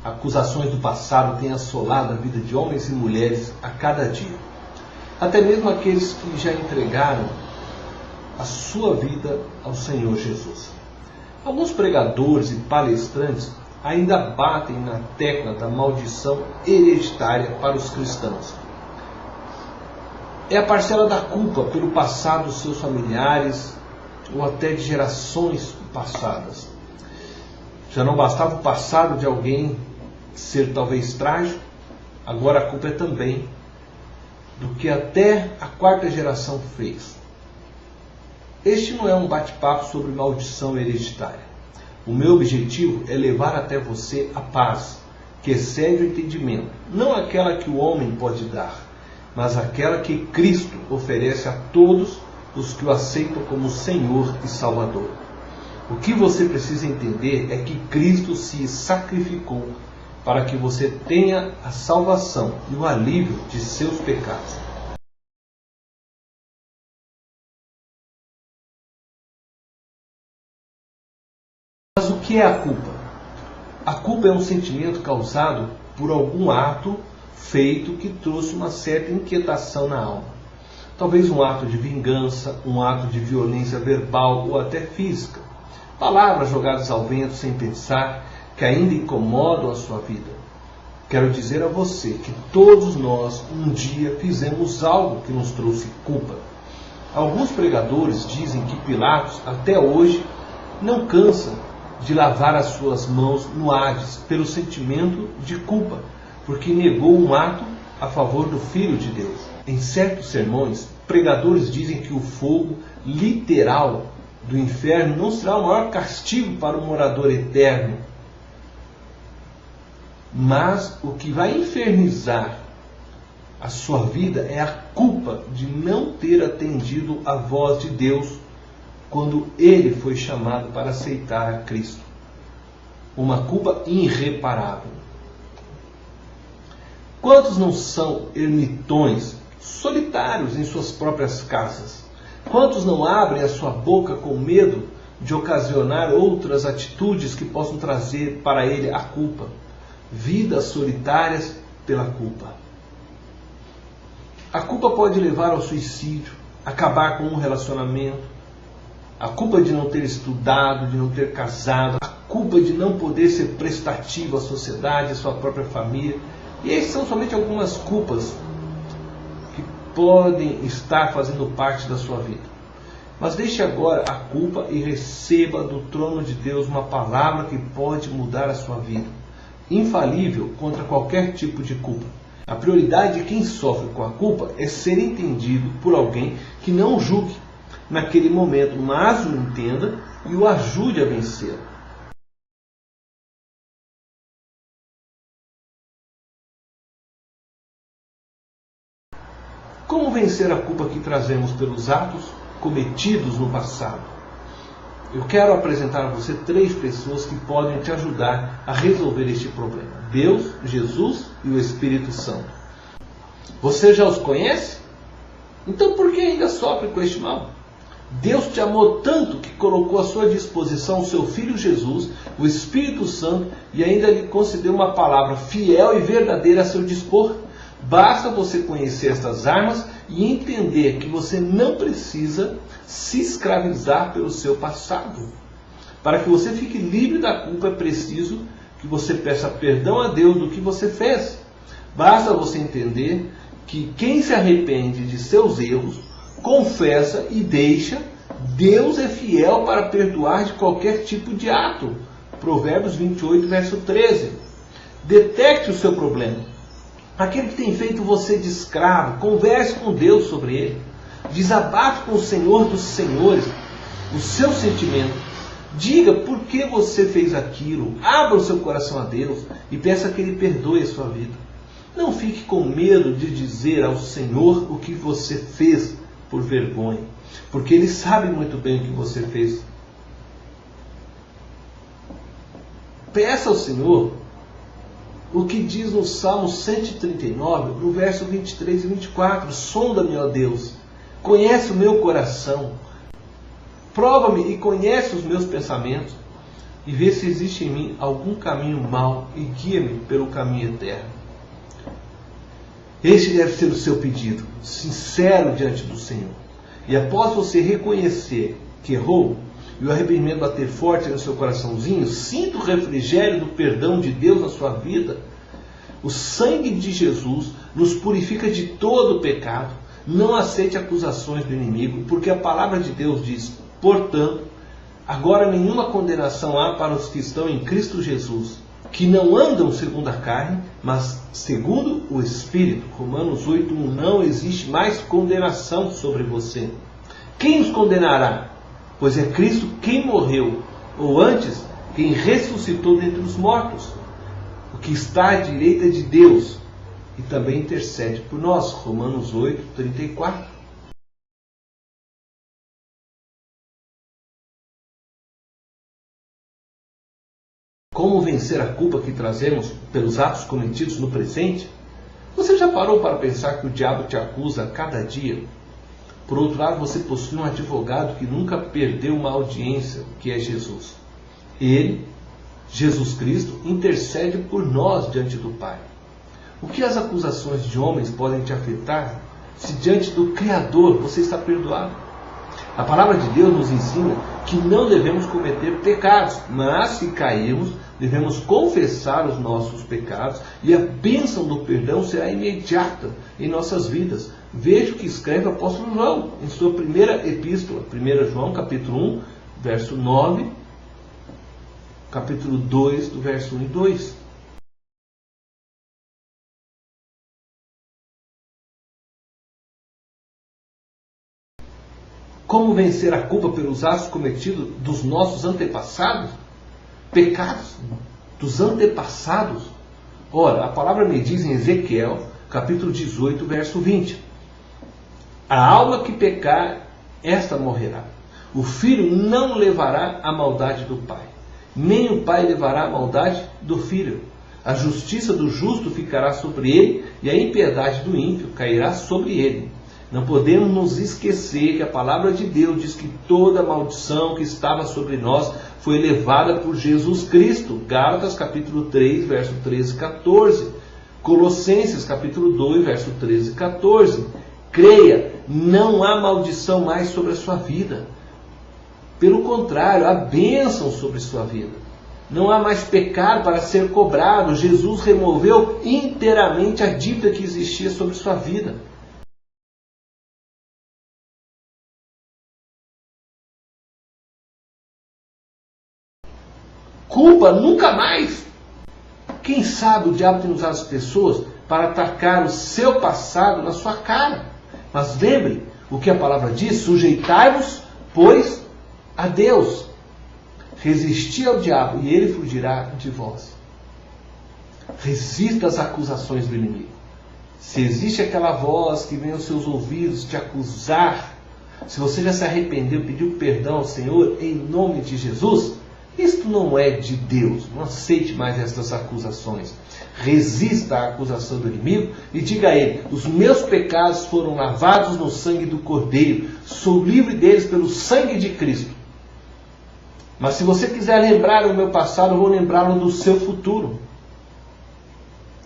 Acusações do passado têm assolado a vida de homens e mulheres a cada dia. Até mesmo aqueles que já entregaram a sua vida ao Senhor Jesus. Alguns pregadores e palestrantes ainda batem na tecla da maldição hereditária para os cristãos. É a parcela da culpa pelo passado dos seus familiares ou até de gerações passadas. Já não bastava o passado de alguém ser talvez trágico, agora a culpa é também do que até a quarta geração fez. Este não é um bate-papo sobre maldição hereditária. O meu objetivo é levar até você a paz, que excede o entendimento, não aquela que o homem pode dar, mas aquela que Cristo oferece a todos os que o aceitam como Senhor e Salvador. O que você precisa entender é que Cristo se sacrificou para que você tenha a salvação e o alívio de seus pecados. Mas o que é a culpa? A culpa é um sentimento causado por algum ato feito que trouxe uma certa inquietação na alma. Talvez um ato de vingança, um ato de violência verbal ou até física. Palavras jogadas ao vento sem pensar, que ainda incomodam a sua vida. Quero dizer a você que todos nós um dia fizemos algo que nos trouxe culpa. Alguns pregadores dizem que Pilatos até hoje não cansa de lavar as suas mãos no Hades pelo sentimento de culpa, porque negou um ato a favor do Filho de Deus. Em certos sermões, pregadores dizem que o fogo literal do inferno não será o maior castigo para o morador eterno, mas o que vai infernizar a sua vida é a culpa de não ter atendido a voz de Deus quando ele foi chamado para aceitar a Cristo. Uma culpa irreparável. Quantos não são ermitões, solitários em suas próprias casas? Quantos não abrem a sua boca com medo de ocasionar outras atitudes que possam trazer para ele a culpa? Vidas solitárias pela culpa. A culpa pode levar ao suicídio, acabar com um relacionamento, a culpa de não ter estudado, de não ter casado, a culpa de não poder ser prestativo à sociedade, à sua própria família. E essas são somente algumas culpas que podem estar fazendo parte da sua vida. Mas deixe agora a culpa e receba do trono de Deus uma palavra que pode mudar a sua vida. Infalível contra qualquer tipo de culpa. A prioridade de quem sofre com a culpa é ser entendido por alguém que não o julgue naquele momento, mas o entenda e o ajude a vencer. Como vencer a culpa que trazemos pelos atos cometidos no passado? Eu quero apresentar a você 3 pessoas que podem te ajudar a resolver este problema. Deus, Jesus e o Espírito Santo. Você já os conhece? Então por que ainda sofre com este mal? Deus te amou tanto que colocou à sua disposição o seu Filho Jesus, o Espírito Santo, e ainda lhe concedeu uma palavra fiel e verdadeira a seu dispor. Basta você conhecer estas armas e entender que você não precisa se escravizar pelo seu passado. Para que você fique livre da culpa, é preciso que você peça perdão a Deus do que você fez. Basta você entender que quem se arrepende de seus erros, confessa e deixa, Deus é fiel para perdoar de qualquer tipo de ato. Provérbios 28, verso 13. Detecte o seu problema. Aquele que tem feito você de escravo, converse com Deus sobre ele. Desabafe com o Senhor dos Senhores o seu sentimento. Diga por que você fez aquilo. Abra o seu coração a Deus e peça que Ele perdoe a sua vida. Não fique com medo de dizer ao Senhor o que você fez por vergonha, porque Ele sabe muito bem o que você fez. Peça ao Senhor o que diz no Salmo 139, no verso 23 e 24. Sonda-me, ó Deus, conhece o meu coração, prova-me e conhece os meus pensamentos. e vê se existe em mim algum caminho mau e guia-me pelo caminho eterno. Este deve ser o seu pedido, sincero diante do Senhor. E após você reconhecer que errou, e o arrependimento bater forte no seu coraçãozinho, sinta o refrigério do perdão de Deus na sua vida. O sangue de Jesus nos purifica de todo o pecado. Não aceite acusações do inimigo, porque a palavra de Deus diz: portanto, agora nenhuma condenação há para os que estão em Cristo Jesus, que não andam segundo a carne, mas segundo o Espírito. Romanos 8:1. Não existe mais condenação sobre você. Quem os condenará? Pois é Cristo quem morreu, ou antes, quem ressuscitou dentre os mortos, o que está à direita de Deus, e também intercede por nós. Romanos 8:34. Como vencer a culpa que trazemos pelos atos cometidos no presente? Você já parou para pensar que o diabo te acusa a cada dia? Por outro lado, você possui um advogado que nunca perdeu uma audiência, que é Jesus. Ele, Jesus Cristo, intercede por nós diante do Pai. O que as acusações de homens podem te afetar se diante do Criador você está perdoado? A palavra de Deus nos ensina que não devemos cometer pecados, mas se cairmos, devemos confessar os nossos pecados e a bênção do perdão será imediata em nossas vidas. Veja o que escreve o apóstolo João em sua primeira epístola, 1 João capítulo 1, verso 9, capítulo 2, do verso 1 e 2. Como vencer a culpa pelos atos cometidos dos nossos antepassados? Pecados dos antepassados? Ora, a palavra me diz em Ezequiel, capítulo 18, verso 20. A alma que pecar, esta morrerá. O filho não levará a maldade do pai, nem o pai levará a maldade do filho. A justiça do justo ficará sobre ele, e a impiedade do ímpio cairá sobre ele. Não podemos nos esquecer que a palavra de Deus diz que toda a maldição que estava sobre nós foi levada por Jesus Cristo. Gálatas capítulo 3, verso 13 e 14. Colossenses capítulo 2, verso 13 e 14. Creia, não há maldição mais sobre a sua vida. Pelo contrário, há bênção sobre a sua vida. Não há mais pecado para ser cobrado. Jesus removeu inteiramente a dívida que existia sobre sua vida. Culpa nunca mais. Quem sabe o diabo tem usado as pessoas para atacar o seu passado na sua cara. Mas lembre o que a palavra diz: sujeitai-vos, pois, a Deus. Resisti ao diabo e ele fugirá de vós. Resista às acusações do inimigo. Se existe aquela voz que vem aos seus ouvidos te acusar, se você já se arrependeu, pediu perdão ao Senhor em nome de Jesus, isto não é de Deus. Não aceite mais estas acusações. Resista à acusação do inimigo e diga a ele: os meus pecados foram lavados no sangue do Cordeiro. Sou livre deles pelo sangue de Cristo. Mas se você quiser lembrar o meu passado, eu vou lembrá-lo do seu futuro.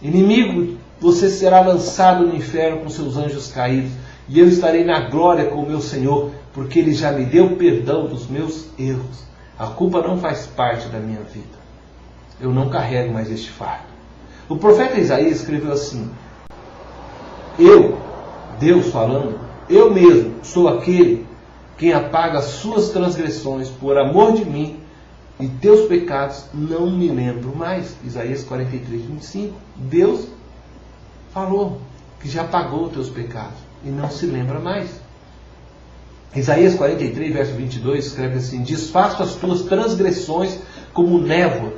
Inimigo, você será lançado no inferno com seus anjos caídos. E eu estarei na glória com o meu Senhor, porque Ele já me deu perdão dos meus erros. A culpa não faz parte da minha vida. Eu não carrego mais este fardo. O profeta Isaías escreveu assim: eu, Deus falando, eu mesmo sou aquele quem apaga as suas transgressões por amor de mim, e teus pecados não me lembro mais. Isaías 43, 25. Deus falou que já apagou os teus pecados e não se lembra mais. Isaías 43, verso 22, escreve assim: desfaço as tuas transgressões como névoa,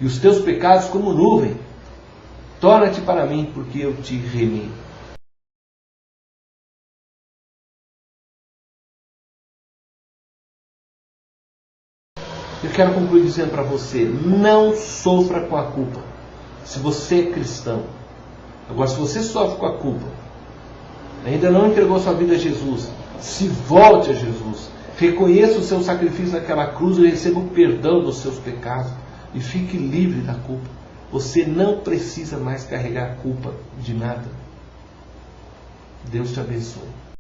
e os teus pecados como nuvem. Torna-te para mim, porque eu te remi. Eu quero concluir dizendo para você: não sofra com a culpa. Se você é cristão. Agora, se você sofre com a culpa, ainda não entregou sua vida a Jesus, se volte a Jesus. Reconheça o seu sacrifício naquela cruz e receba o perdão dos seus pecados. E fique livre da culpa. Você não precisa mais carregar a culpa de nada. Deus te abençoe.